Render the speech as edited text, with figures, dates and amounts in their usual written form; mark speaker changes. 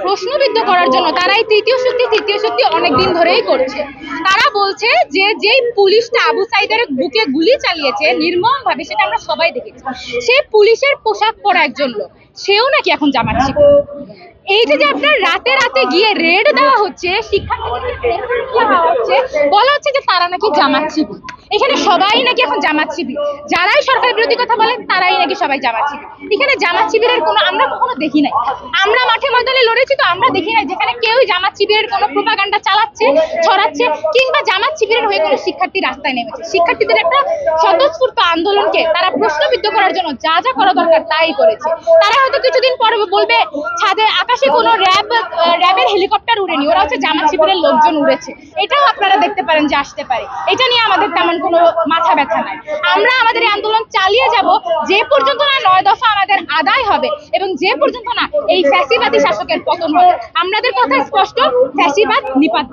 Speaker 1: প্রশ্নবিদ্ধ করার জন্য তারা এই তৃতীয় সত্যি অনেকদিন ধরেই করছে। তারা বলছে যে যেই পুলিশটা আবু সাইদের বুকে গুলি চালিয়েছে নির্মম ভাবে, সেটা আমরা সবাই দেখেছি, সে পুলিশের পোশাক পরা একজন লোক, সেও নাকি এখন জামাত শিবির। এই যে আপনার রাতে রাতে গিয়ে রেড দেওয়া হচ্ছে, বলা হচ্ছে যে তারা নাকি জামাত শিবির। এখানে সবাই নাকি এখন জামাত শিবির, যারাই সরকার বিরোধী কথা বলেন তারাই নাকি সবাই জামাত শিবির। এখানে জামাত শিবিরের কোনো আমরা কখনো দেখি নাই। আমরা মাঠে ময়দানে লড়েছি তো আমরা দেখি নাই যেখানে কেউ জামাত শিবিরের কোনো প্রোপাগান্ডা চালাচ্ছে, ছড়াচ্ছে, কিংবা জামাত শিবিরের হয়ে কোনো শিক্ষার্থী রাস্তায় নেমেছে। শিক্ষার্থীদের একটা স্বতঃস্ফূর্ত আন্দোলনকে তারা প্রশ্নবিদ্ধ করার জন্য যা যা করা দরকার তাই করেছে। তারা হয়তো কিছুদিন পরে বলবে ছাদে আকাশে কোনো র্যাবের হেলিকপ্টার উড়েনি, ওরা হচ্ছে জামাত শিবিরের লোকজন উড়েছে। এটাও আপনারা দেখতে পারেন যে আসতে পারে। এটা নিয়ে আমাদের তেমন কোনো মাথা ব্যথা নাই। আমরা আমাদের এই আন্দোলন চালিয়ে যাব যে পর্যন্ত না 9 দফা আমাদের আদায় হবে এবং যে পর্যন্ত না এই ফ্যাসিবাদী শাসকের পতন হবে। আমাদের কথা স্পষ্ট, ফ্যাসিবাদ নিপাত।